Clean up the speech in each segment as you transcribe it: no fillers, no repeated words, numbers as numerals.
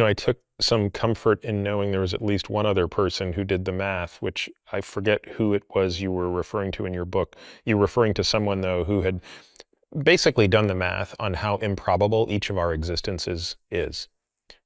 I took some comfort in knowing there was at least one other person who did the math, which I forget who it was you were referring to in your book. You were referring to someone, though, who had basically done the math on how improbable each of our existences is.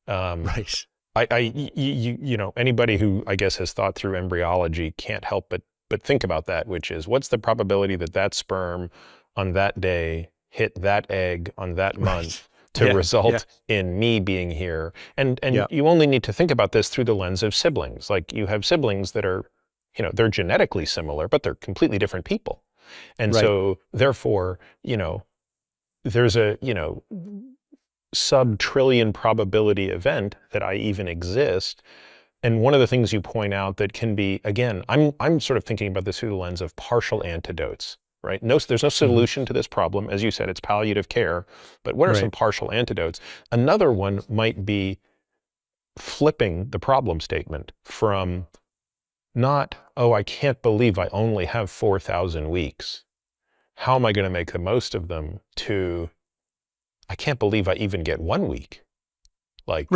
Right. Anybody who, I guess, has thought through embryology can't help but think about that, which is, what's the probability that that sperm on that day hit that egg on that month to result in me being here? And you only need to think about this through the lens of siblings. Like, you have siblings that are, they're genetically similar, but they're completely different people. And so therefore, there's a, sub-trillion probability event that I even exist. And one of the things you point out that can be, again, I'm sort of thinking about this through the lens of partial antidotes, right? There's no solution to this problem. As you said, it's palliative care, but what are some partial antidotes? Another one might be flipping the problem statement from not, oh, I can't believe I only have 4,000 weeks. How am I going to make the most of them? To, I can't believe I even get 1 week. Like,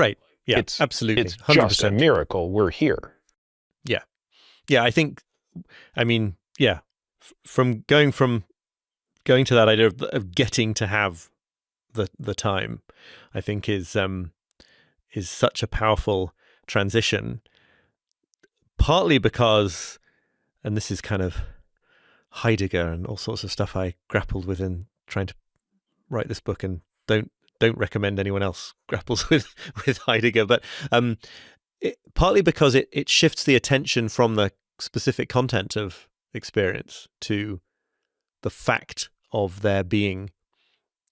yeah, it's absolutely. It's 100%. just a miracle we're here. Yeah, I think, from going to that idea of getting to have the time, I think is such a powerful transition. Partly because, and this is kind of Heidegger and all sorts of stuff I grappled with in trying to write this book, and don't recommend anyone else grapples with Heidegger, but partly because it shifts the attention from the specific content of experience to the fact of there being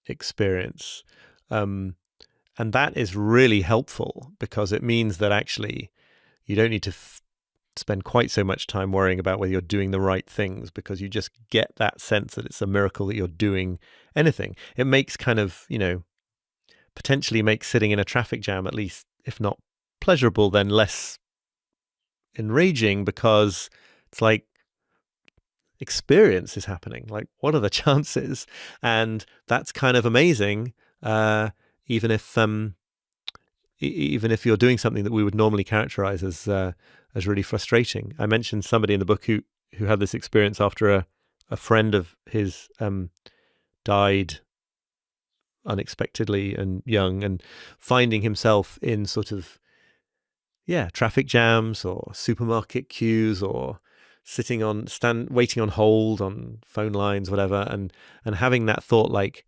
experience. And that is really helpful, because it means that actually you don't need to spend quite so much time worrying about whether you're doing the right things, because you just get that sense that it's a miracle that you're doing anything. It makes kind of, potentially makes sitting in a traffic jam, at least, if not pleasurable, then less enraging, because it's like experience is happening. Like, what are the chances? And that's kind of amazing, even if you're doing something that we would normally characterize as really frustrating. I mentioned somebody in the book who had this experience after a friend of his died unexpectedly and young, and finding himself in sort of traffic jams or supermarket queues, or sitting on waiting on hold on phone lines, whatever, and having that thought, like,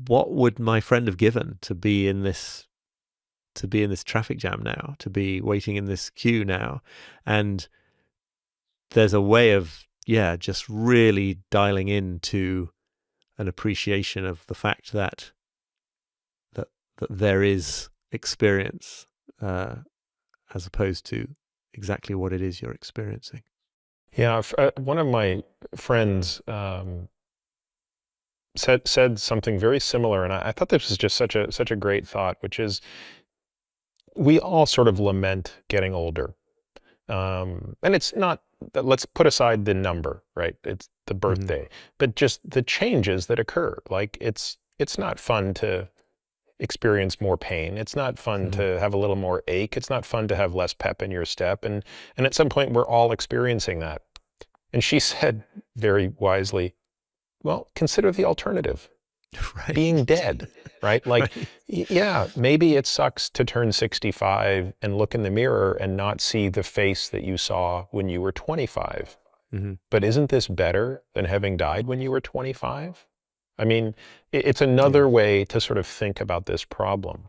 what would my friend have given to be in this traffic jam now, to be waiting in this queue now? And there's a way of just really dialing into an appreciation of the fact that there is experience, as opposed to exactly what it is you're experiencing. Yeah, one of my friends said something very similar, and I thought this was just such a great thought, which is, we all sort of lament getting older, and it's not. Let's put aside the number, right? It's the birthday, but just the changes that occur. Like, it's not fun to experience more pain. It's not fun to have a little more ache. It's not fun to have less pep in your step. And at some point, we're all experiencing that. And she said very wisely, well, consider the alternative. Right. Being dead, right? Like, maybe it sucks to turn 65 and look in the mirror and not see the face that you saw when you were 25. But isn't this better than having died when you were 25? I mean, it's another way to sort of think about this problem.